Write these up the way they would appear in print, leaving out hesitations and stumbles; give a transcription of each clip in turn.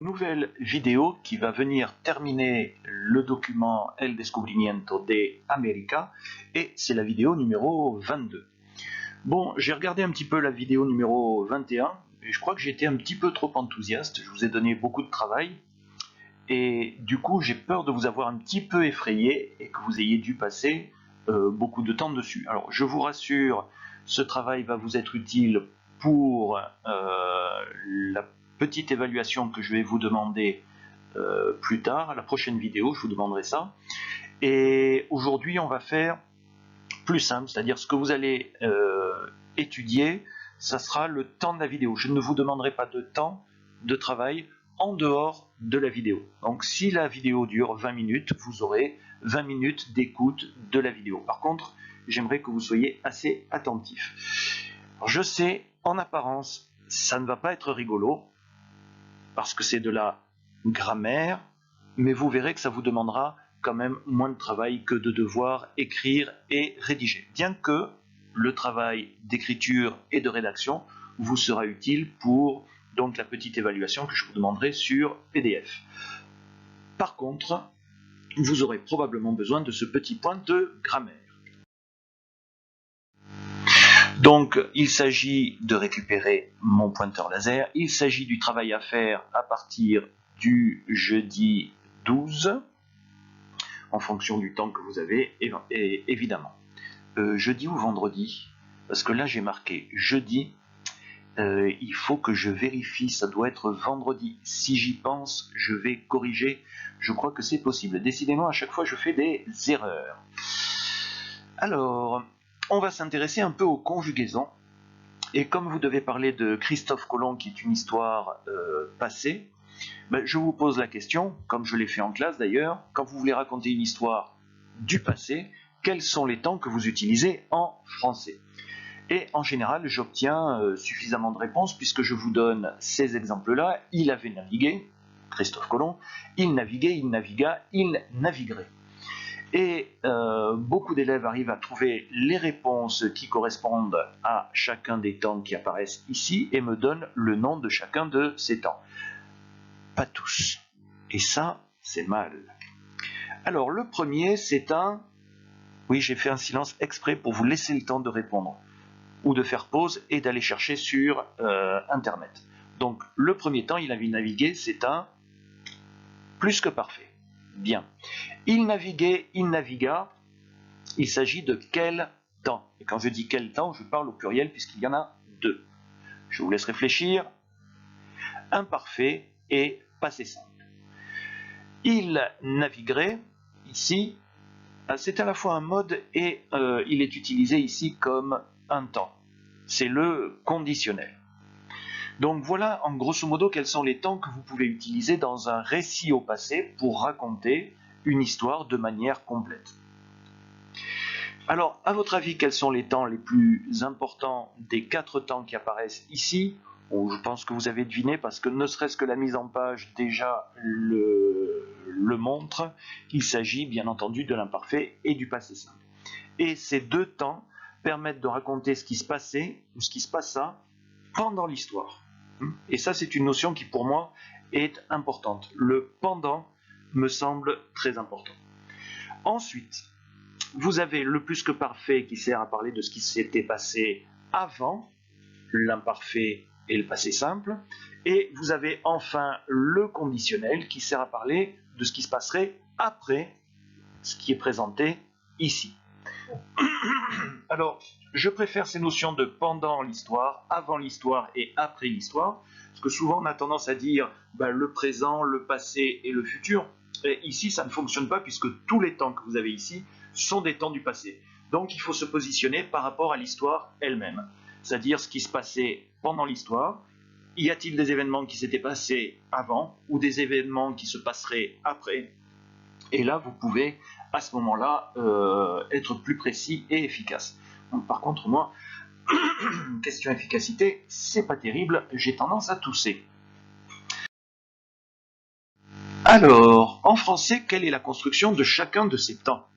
Nouvelle vidéo qui va venir terminer le document El Descubrimiento de América et c'est la vidéo numéro 22. Bon, j'ai regardé un petit peu la vidéo numéro 21 et je crois que j'étais un petit peu trop enthousiaste, je vous ai donné beaucoup de travail et du coup j'ai peur de vous avoir un petit peu effrayé et que vous ayez dû passer beaucoup de temps dessus. Alors je vous rassure, ce travail va vous être utile pour la petite évaluation que je vais vous demander plus tard, à la prochaine vidéo, je vous demanderai ça. Et aujourd'hui, on va faire plus simple, c'est-à-dire ce que vous allez étudier, ça sera le temps de la vidéo. Je ne vous demanderai pas de temps de travail en dehors de la vidéo. Donc si la vidéo dure 20 minutes, vous aurez 20 minutes d'écoute de la vidéo. Par contre, j'aimerais que vous soyez assez attentifs. Alors, je sais, en apparence, ça ne va pas être rigolo, parce que c'est de la grammaire, mais vous verrez que ça vous demandera quand même moins de travail que de devoir écrire et rédiger. Bien que le travail d'écriture et de rédaction vous sera utile pour donc la petite évaluation que je vous demanderai sur PDF. Par contre, vous aurez probablement besoin de ce petit point de grammaire. Donc, il s'agit de récupérer mon pointeur laser. Il s'agit du travail à faire à partir du jeudi 12, en fonction du temps que vous avez, évidemment. Jeudi ou vendredi, parce que là j'ai marqué jeudi, il faut que je vérifie, ça doit être vendredi. Si j'y pense, je vais corriger. Je crois que c'est possible. Décidément, à chaque fois, je fais des erreurs. Alors, on va s'intéresser un peu aux conjugaisons. Et comme vous devez parler de Christophe Colomb, qui est une histoire passée, je vous pose la question, comme je l'ai fait en classe d'ailleurs, quand vous voulez raconter une histoire du passé, quels sont les temps que vous utilisez en français? Et en général, j'obtiens suffisamment de réponses puisque je vous donne ces exemples-là. Il avait navigué, Christophe Colomb, il naviguait, il navigua, il naviguerait. Et beaucoup d'élèves arrivent à trouver les réponses qui correspondent à chacun des temps qui apparaissent ici et me donnent le nom de chacun de ces temps. Pas tous. Et ça, c'est mal. Alors, le premier, c'est un... Oui, j'ai fait un silence exprès pour vous laisser le temps de répondre ou de faire pause et d'aller chercher sur Internet. Donc, le premier temps, il avait navigué, c'est un plus que parfait. Bien. Il naviguait, il navigua. Il s'agit de quel temps? Et quand je dis quel temps, je parle au pluriel puisqu'il y en a deux. Je vous laisse réfléchir. Imparfait et passé simple. Il naviguerait, ici, c'est à la fois un mode et il est utilisé ici comme un temps. C'est le conditionnel. Donc voilà en grosso modo quels sont les temps que vous pouvez utiliser dans un récit au passé pour raconter une histoire de manière complète. Alors, à votre avis, quels sont les temps les plus importants des 4 temps qui apparaissent ici? Bon, je pense que vous avez deviné parce que ne serait-ce que la mise en page déjà le montre. Il s'agit bien entendu de l'imparfait et du passé simple. Et ces deux temps permettent de raconter ce qui se passait ou ce qui se passa pendant l'histoire. Et ça, c'est une notion qui pour moi est importante. Le pendant me semble très important. Ensuite, vous avez le plus que parfait qui sert à parler de ce qui s'était passé avant l'imparfait et le passé simple. Et vous avez enfin le conditionnel qui sert à parler de ce qui se passerait après ce qui est présenté ici. Alors, je préfère ces notions de pendant l'histoire, avant l'histoire et après l'histoire, parce que souvent on a tendance à dire le présent, le passé et le futur. Et ici, ça ne fonctionne pas puisque tous les temps que vous avez ici sont des temps du passé. Donc il faut se positionner par rapport à l'histoire elle-même, c'est-à-dire ce qui se passait pendant l'histoire. Y a-t-il des événements qui s'étaient passés avant ou des événements qui se passeraient après? Et là, vous pouvez, à ce moment-là, être plus précis et efficace. Donc, par contre, moi, question efficacité, c'est pas terrible, j'ai tendance à tousser. Alors, en français, quelle est la construction de chacun de ces temps?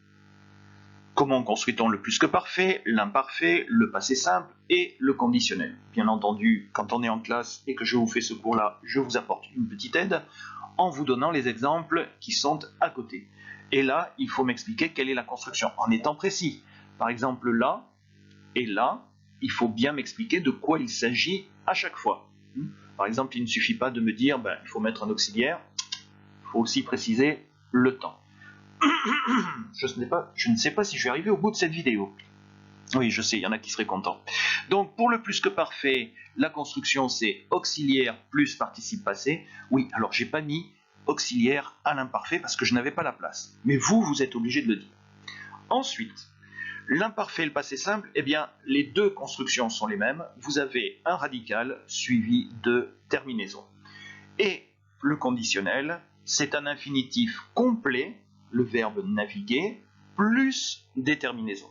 Comment construit-on le plus que parfait, l'imparfait, le passé simple et le conditionnel? Bien entendu, quand on est en classe et que je vous fais ce cours-là, je vous apporte une petite aide en vous donnant les exemples qui sont à côté. Et là, il faut m'expliquer quelle est la construction, en étant précis. Par exemple, là et là, il faut bien m'expliquer de quoi il s'agit à chaque fois. Par exemple, il ne suffit pas de me dire il faut mettre un auxiliaire, il faut aussi préciser le temps. Je ne sais pas si je vais arriver au bout de cette vidéo. Oui, je sais, il y en a qui seraient contents. Donc, pour le plus que parfait, la construction, c'est auxiliaire plus participe passé. Oui, alors j'ai pas mis auxiliaire à l'imparfait parce que je n'avais pas la place. Mais vous êtes obligé de le dire. Ensuite, l'imparfait et le passé simple, eh bien, les deux constructions sont les mêmes. Vous avez un radical suivi de terminaison. Et le conditionnel, c'est un infinitif complet, le verbe naviguer, plus déterminaison.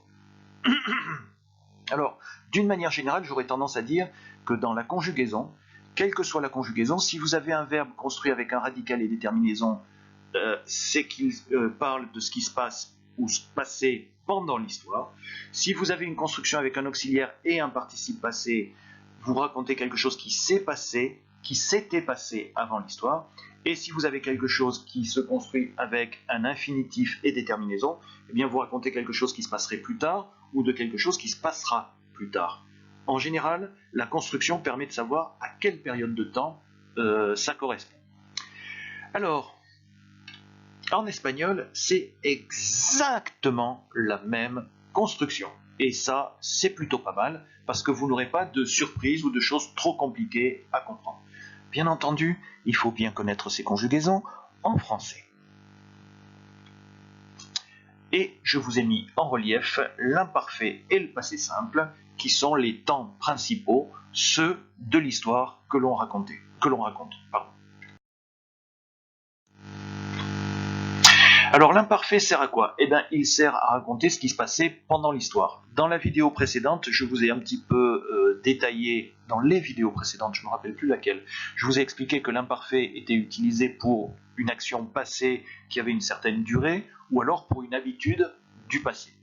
Alors, d'une manière générale, j'aurais tendance à dire que dans la conjugaison, quelle que soit la conjugaison, si vous avez un verbe construit avec un radical et déterminaison, c'est qu'il parle de ce qui se passe ou se passait pendant l'histoire. Si vous avez une construction avec un auxiliaire et un participe passé, vous racontez quelque chose qui s'est passé, qui s'était passé avant l'histoire. Et si vous avez quelque chose qui se construit avec un infinitif et déterminaison, eh bien vous racontez quelque chose qui se passerait plus tard ou de quelque chose qui se passera plus tard. En général, la construction permet de savoir à quelle période de temps ça correspond. Alors, en espagnol, c'est exactement la même construction. Et ça, c'est plutôt pas mal, parce que vous n'aurez pas de surprise ou de choses trop compliquées à comprendre. Bien entendu, il faut bien connaître ces conjugaisons en français. Et je vous ai mis en relief l'imparfait et le passé simple, qui sont les temps principaux, ceux de l'histoire que l'on raconte. Pardon. Alors l'imparfait sert à quoi? Eh bien, il sert à raconter ce qui se passait pendant l'histoire. Dans la vidéo précédente, je vous ai un petit peu détaillé, dans les vidéos précédentes, je ne me rappelle plus laquelle, je vous ai expliqué que l'imparfait était utilisé pour une action passée qui avait une certaine durée, ou alors pour une habitude du passé.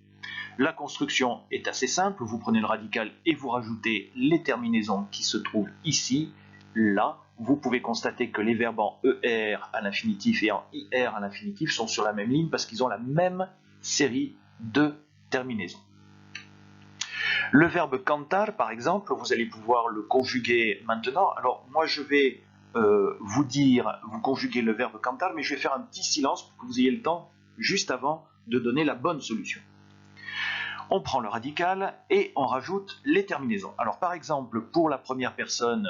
La construction est assez simple, vous prenez le radical et vous rajoutez les terminaisons qui se trouvent ici, là. Vous pouvez constater que les verbes en ER à l'infinitif et en IR à l'infinitif sont sur la même ligne parce qu'ils ont la même série de terminaisons. Le verbe cantar, par exemple, vous allez pouvoir le conjuguer maintenant. Alors, moi, je vais vous conjuguer le verbe cantar, mais je vais faire un petit silence pour que vous ayez le temps, juste avant, de donner la bonne solution. On prend le radical et on rajoute les terminaisons. Alors par exemple, pour la première personne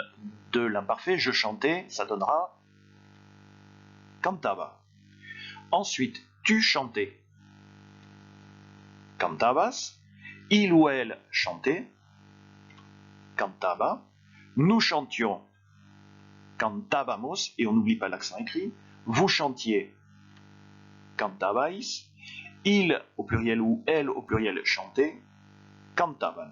de l'imparfait, je chantais, ça donnera cantaba. Ensuite, tu chantais, cantabas. Il ou elle chantait, cantaba. Nous chantions, cantábamos, et on n'oublie pas l'accent écrit. Vous chantiez, cantabais. Il au pluriel ou elle au pluriel chantait, cantaban.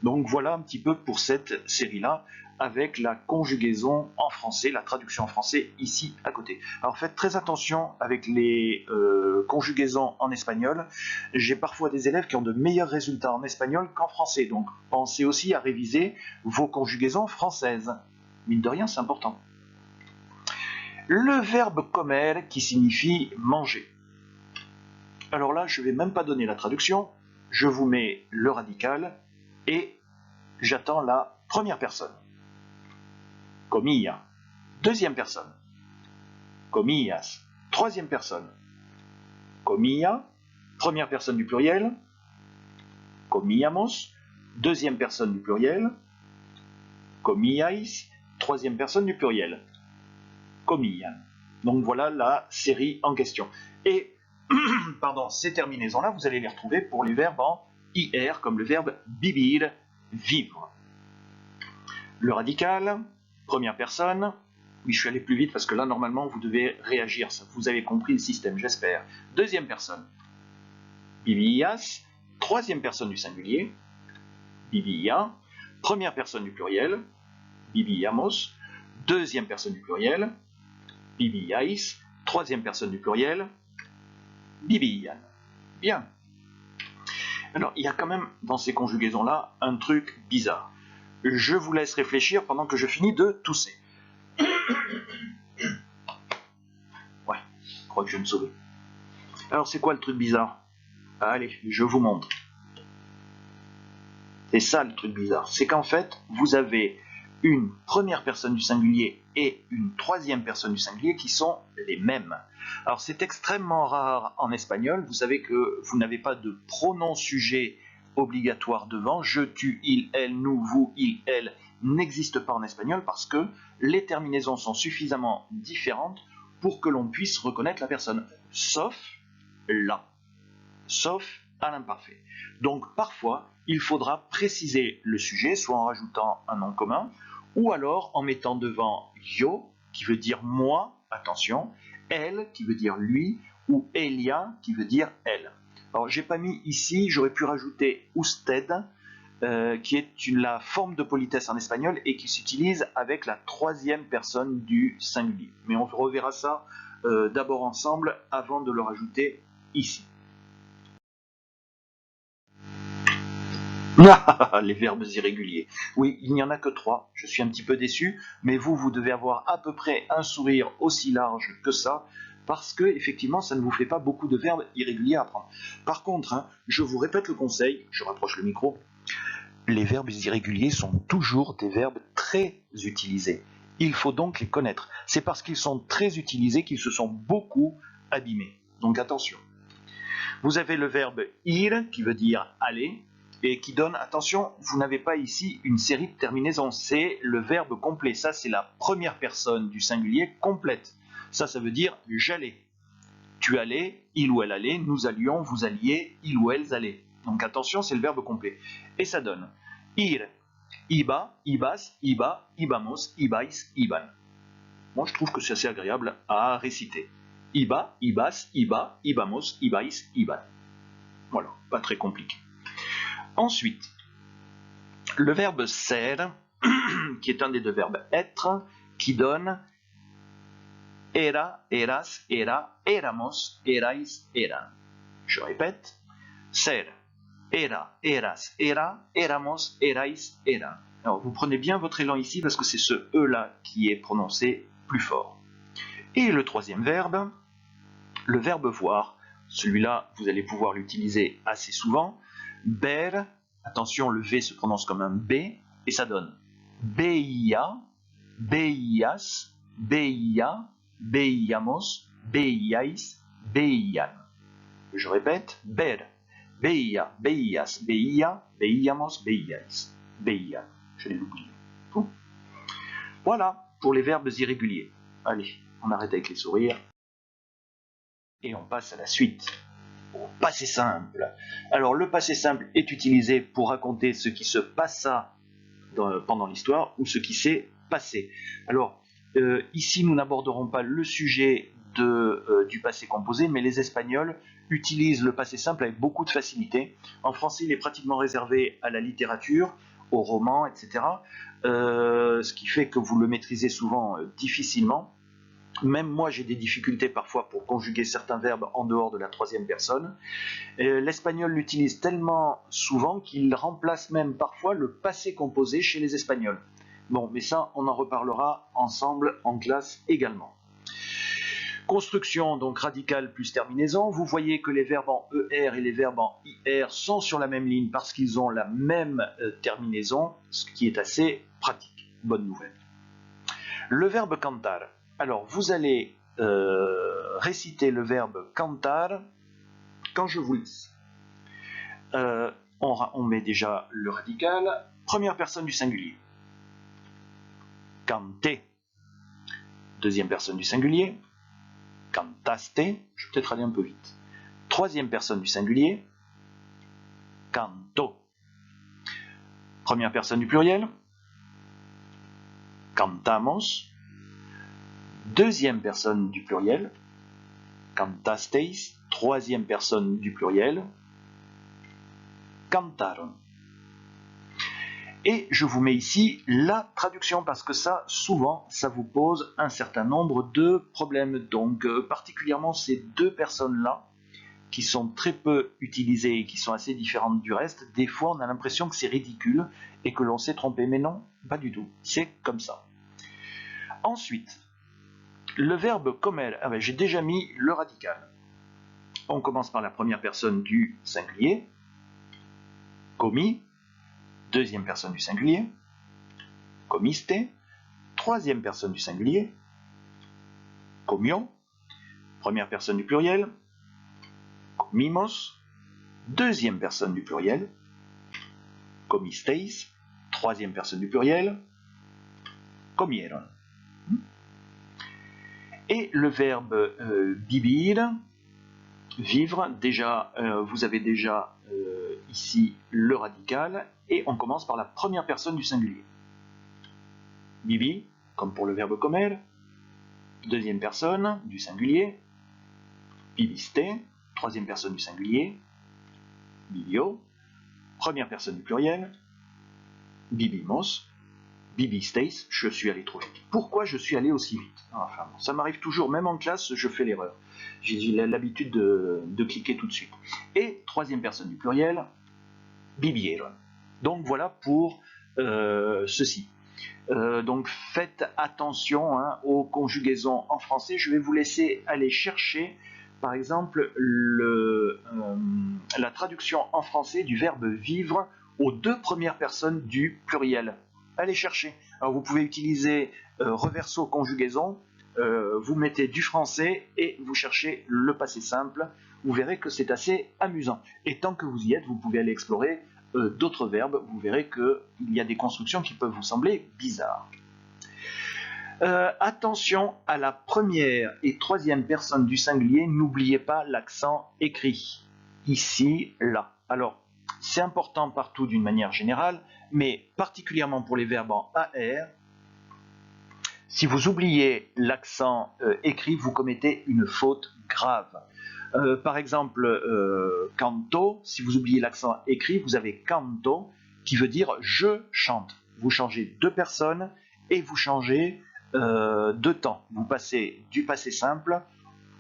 Donc voilà un petit peu pour cette série-là, avec la conjugaison en français, la traduction en français ici à côté. Alors faites très attention avec les conjugaisons en espagnol. J'ai parfois des élèves qui ont de meilleurs résultats en espagnol qu'en français, donc pensez aussi à réviser vos conjugaisons françaises. Mine de rien, c'est important. Le verbe comer qui signifie manger. Alors là, je ne vais même pas donner la traduction, je vous mets le radical et j'attends la première personne. Comía. Deuxième personne. Comías. Troisième personne. Comía. Première personne du pluriel. Comíamos. Deuxième personne du pluriel. Comíais. Troisième personne du pluriel. Comían. Donc voilà la série en question. Et pardon, ces terminaisons-là, vous allez les retrouver pour les verbes en IR, comme le verbe vivir, vivre. Le radical, première personne. Oui, je suis allé plus vite parce que là, normalement, vous devez réagir. Vous avez compris le système, j'espère. Deuxième personne. Vivías. Troisième personne du singulier. Vivía. Première personne du pluriel. Vivíamos. Deuxième personne du pluriel. Vivíais. Troisième personne du pluriel. Vivían. Bien. Alors, il y a quand même dans ces conjugaisons-là un truc bizarre. Je vous laisse réfléchir pendant que je finis de tousser. Ouais, je crois que je vais me sauver. Alors, c'est quoi le truc bizarre? Allez, je vous montre. C'est ça le truc bizarre. C'est qu'en fait, vous avez une première personne du singulier et une troisième personne du singulier qui sont les mêmes. Alors, c'est extrêmement rare en espagnol. Vous savez que vous n'avez pas de pronom sujet obligatoire devant. Je, tu, il, elle, nous, vous, il, elle n'existe pas en espagnol parce que les terminaisons sont suffisamment différentes pour que l'on puisse reconnaître la personne. Sauf là. Sauf à l'imparfait. Donc parfois, il faudra préciser le sujet, soit en rajoutant un nom commun, ou alors en mettant devant yo, qui veut dire moi, attention, elle, qui veut dire lui, ou Elia, qui veut dire elle. Alors j'ai pas mis ici, j'aurais pu rajouter usted, qui est la forme de politesse en espagnol et qui s'utilise avec la troisième personne du singulier. Mais on reverra ça d'abord ensemble avant de le rajouter ici. Les verbes irréguliers. Oui, il n'y en a que 3. Je suis un petit peu déçu, mais vous devez avoir à peu près un sourire aussi large que ça, parce que effectivement, ça ne vous fait pas beaucoup de verbes irréguliers à apprendre. Par contre, hein, je vous répète le conseil, je rapproche le micro, les verbes irréguliers sont toujours des verbes très utilisés. Il faut donc les connaître. C'est parce qu'ils sont très utilisés qu'ils se sont beaucoup abîmés. Donc attention. Vous avez le verbe ir, qui veut dire aller, et qui donne, attention, vous n'avez pas ici une série de terminaisons, c'est le verbe complet. Ça, c'est la première personne du singulier complète. Ça veut dire j'allais. Tu allais, il ou elle allait, nous allions, vous alliez, il ou elles allaient. Donc attention, c'est le verbe complet. Et ça donne ir, iba, ibas, iba, ibamos, ibais, iban. Moi, je trouve que c'est assez agréable à réciter. Iba, ibas, iba, ibamos, ibais, iban. Voilà, pas très compliqué. Ensuite, le verbe ser, qui est un des deux verbes être, qui donne era, eras, era, éramos, erais, eran. Je répète, ser, era, eras, era, éramos, erais, eran. Alors vous prenez bien votre élan ici parce que c'est ce E-là qui est prononcé plus fort. Et le troisième verbe, le verbe voir, celui-là vous allez pouvoir l'utiliser assez souvent. Ber, attention, le V se prononce comme un B, et ça donne beia, beias, beia, beiamos, beiais, beian. Je répète, ber, beia, beias, beia, beiamos, beiais, beian. Je l'ai oublié. Voilà pour les verbes irréguliers. Allez, on arrête avec les sourires. Et on passe à la suite. Au passé simple. Alors le passé simple est utilisé pour raconter ce qui se passa pendant l'histoire ou ce qui s'est passé. Alors ici nous n'aborderons pas le sujet du passé composé, mais les Espagnols utilisent le passé simple avec beaucoup de facilité. En français, il est pratiquement réservé à la littérature, aux romans, etc. Ce qui fait que vous le maîtrisez souvent difficilement. Même moi, j'ai des difficultés parfois pour conjuguer certains verbes en dehors de la troisième personne. L'espagnol l'utilise tellement souvent qu'il remplace même parfois le passé composé chez les Espagnols. Bon, mais ça, on en reparlera ensemble en classe également. Construction, donc radicale plus terminaison. Vous voyez que les verbes en ER et les verbes en IR sont sur la même ligne parce qu'ils ont la même terminaison, ce qui est assez pratique. Bonne nouvelle. Le verbe cantar. Alors, vous allez réciter le verbe cantar quand je vous le dis. On met déjà le radical. Première personne du singulier. Canté. Deuxième personne du singulier. Cantaste. Je vais peut-être aller un peu vite. Troisième personne du singulier. Canto. Première personne du pluriel. Cantamos. Deuxième personne du pluriel. Cantasteis. Troisième personne du pluriel. Cantaron. Et je vous mets ici la traduction parce que ça, souvent, ça vous pose un certain nombre de problèmes. Donc, particulièrement ces deux personnes-là qui sont très peu utilisées et qui sont assez différentes du reste, des fois on a l'impression que c'est ridicule et que l'on s'est trompé, mais non, pas du tout, c'est comme ça. Ensuite, le verbe comer, j'ai déjà mis le radical. On commence par la première personne du singulier, comi, deuxième personne du singulier, comiste, troisième personne du singulier, comió, première personne du pluriel, comimos, deuxième personne du pluriel, comisteis, troisième personne du pluriel, comieron. Et le verbe vivir, vivre, déjà, vous avez déjà ici le radical, et on commence par la première personne du singulier. Vivi, comme pour le verbe comer, deuxième personne du singulier, viviste, troisième personne du singulier, vivio, première personne du pluriel, vivimos, vivisteis, je suis allé trop vite. Pourquoi je suis allé aussi vite? Enfin, ça m'arrive toujours, même en classe, je fais l'erreur. J'ai l'habitude de cliquer tout de suite. Et troisième personne du pluriel, vivieron. Donc voilà pour ceci. Donc faites attention aux conjugaisons en français. Je vais vous laisser aller chercher, par exemple, la traduction en français du verbe vivre aux deux premières personnes du pluriel. Allez chercher. Alors vous pouvez utiliser reverso conjugaison, vous mettez du français et vous cherchez le passé simple. Vous verrez que c'est assez amusant. Et tant que vous y êtes, vous pouvez aller explorer d'autres verbes. Vous verrez qu'il y a des constructions qui peuvent vous sembler bizarres. Attention à la première et troisième personne du singulier, n'oubliez pas l'accent écrit. Ici, là. Alors, c'est important partout d'une manière générale, mais particulièrement pour les verbes en AR, si vous oubliez l'accent écrit, vous commettez une faute grave. Par exemple, canto, si vous oubliez l'accent écrit, vous avez canto, qui veut dire je chante. Vous changez de personne et vous changez de temps. Vous passez du passé simple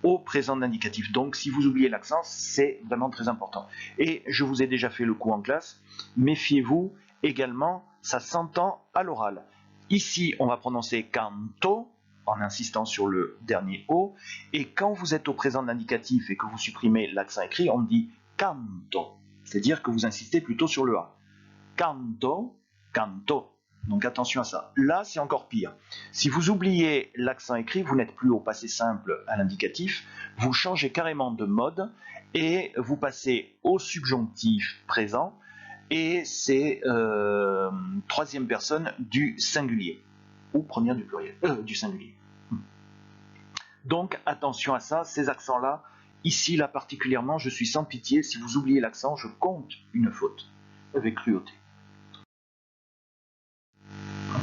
au présent d'indicatif. Donc si vous oubliez l'accent, c'est vraiment très important. Et je vous ai déjà fait le coup en classe, méfiez-vous également, ça s'entend à l'oral. Ici, on va prononcer canto, en insistant sur le dernier O, et quand vous êtes au présent d'indicatif et que vous supprimez l'accent écrit, on dit canto, c'est-à-dire que vous insistez plutôt sur le A. Canto, canto. Donc attention à ça. Là, c'est encore pire. Si vous oubliez l'accent écrit, vous n'êtes plus au passé simple à l'indicatif, vous changez carrément de mode et vous passez au subjonctif présent et c'est troisième personne du singulier ou première du pluriel, du singulier. Donc attention à ça, ces accents-là. Ici, là particulièrement, je suis sans pitié. Si vous oubliez l'accent, je compte une faute avec cruauté.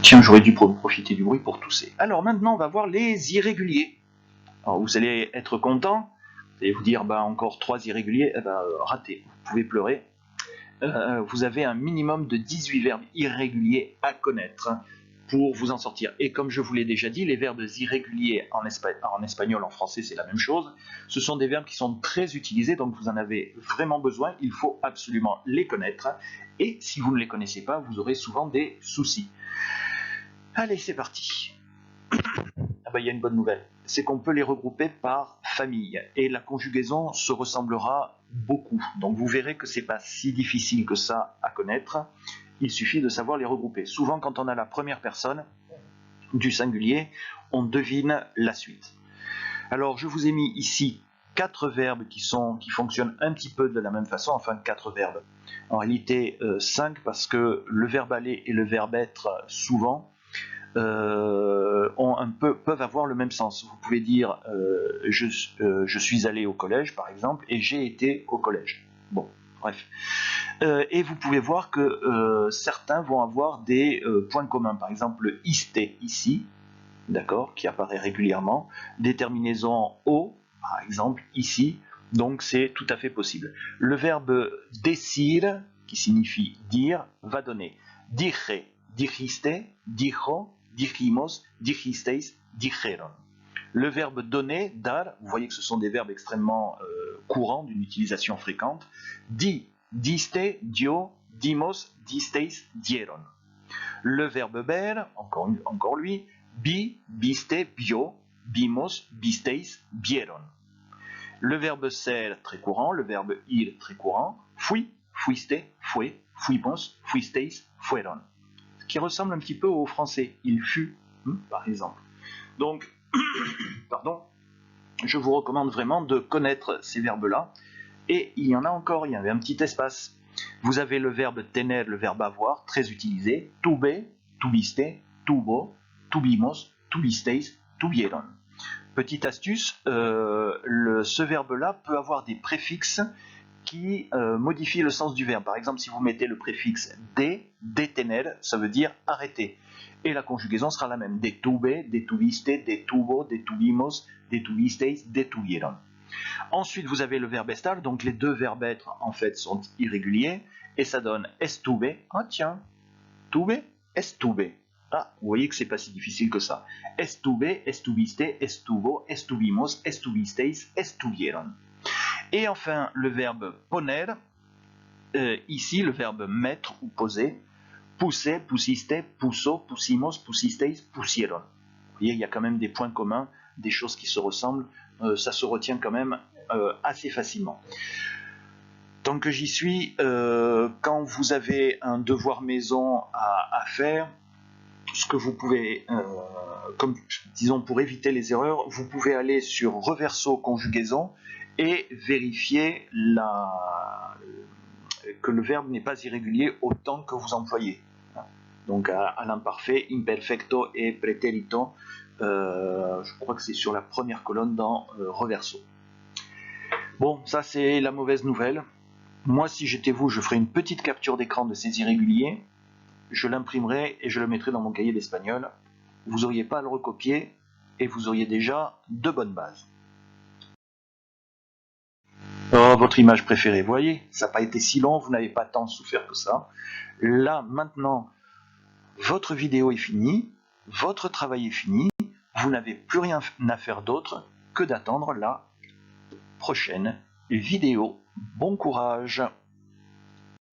Tiens, j'aurais dû profiter du bruit pour tousser. Alors maintenant, on va voir les irréguliers. Alors vous allez être content, vous allez vous dire, encore 3 irréguliers, raté, vous pouvez pleurer. Vous avez un minimum de 18 verbes irréguliers à connaître pour vous en sortir. Et comme je vous l'ai déjà dit, les verbes irréguliers en espagnol, en français, c'est la même chose. Ce sont des verbes qui sont très utilisés, donc vous en avez vraiment besoin. Il faut absolument les connaître. Et si vous ne les connaissez pas, vous aurez souvent des soucis. Allez, c'est parti. Il y a une bonne nouvelle, c'est qu'on peut les regrouper par famille et la conjugaison se ressemblera beaucoup. Donc vous verrez que c'est pas si difficile que ça à connaître, il suffit de savoir les regrouper. Souvent quand on a la première personne du singulier, on devine la suite. Alors je vous ai mis ici 4 verbes qui fonctionnent un petit peu de la même façon, enfin 4 verbes. En réalité 5 parce que le verbe aller et le verbe être souvent peuvent avoir le même sens. Vous pouvez dire je suis allé au collège par exemple et j'ai été au collège. Bon, bref. Et vous pouvez voir que certains vont avoir des points communs. Par exemple le iste ici, d'accord, qui apparaît régulièrement. Des terminaisons o, par exemple ici. Donc c'est tout à fait possible. Le verbe decir, qui signifie dire, va donner dire, dijiste, dijo, dijimos, dijisteis, dijeron. Le verbe donner, dar, vous voyez que ce sont des verbes extrêmement courants, d'une utilisation fréquente. Di, diste, dio, dimos, disteis, dieron. Le verbe ber, encore lui, bi, biste, bio, bimos, bisteis, bieron. Le verbe ser, très courant, le verbe ir, très courant, fui, fuiste, fue, fuimos, fuisteis, fueron. Ce qui ressemble un petit peu au français, il fut, par exemple. Donc, pardon, je vous recommande vraiment de connaître ces verbes-là. Et il y en a encore, il y avait un petit espace. Vous avez le verbe tener, le verbe avoir, très utilisé. Tuve, tuviste, tuvo, tuvimos, tuvisteis, tuvieron. Petite astuce, ce verbe-là peut avoir des préfixes qui modifient le sens du verbe. Par exemple, si vous mettez le préfixe de, detener, ça veut dire arrêter. Et la conjugaison sera la même. Detuve, detuviste, detuvo, detuvimos, detuvisteis, detuvieron. Ensuite, vous avez le verbe estar, donc les deux verbes être en fait sont irréguliers, et ça donne estuve, ah tiens, tuve, estuve. Ah, vous voyez que c'est pas si difficile que ça. Estuve, estuviste, estuvo, estuvimos, estuvisteis, estuvieron. Et enfin, le verbe poner, ici le verbe mettre ou poser, puse, pusiste, puso, pusimos, pusisteis, pusieron. Vous voyez, il y a quand même des points communs, des choses qui se ressemblent, ça se retient quand même assez facilement. Tant que j'y suis, quand vous avez un devoir maison à faire, ce que vous pouvez, comme disons pour éviter les erreurs, vous pouvez aller sur reverso conjugaison et vérifier que le verbe n'est pas irrégulier autant que vous employez. Donc à l'imparfait, imperfecto et preterito, je crois que c'est sur la première colonne dans reverso. Bon, ça c'est la mauvaise nouvelle. Moi, si j'étais vous, je ferais une petite capture d'écran de ces irréguliers, je l'imprimerai et je le mettrai dans mon cahier d'espagnol. Vous n'auriez pas à le recopier et vous auriez déjà de bonnes bases. Oh, votre image préférée, vous voyez, ça n'a pas été si long, vous n'avez pas tant souffert que ça. Là, maintenant, votre vidéo est finie, votre travail est fini, vous n'avez plus rien à faire d'autre que d'attendre la prochaine vidéo. Bon courage!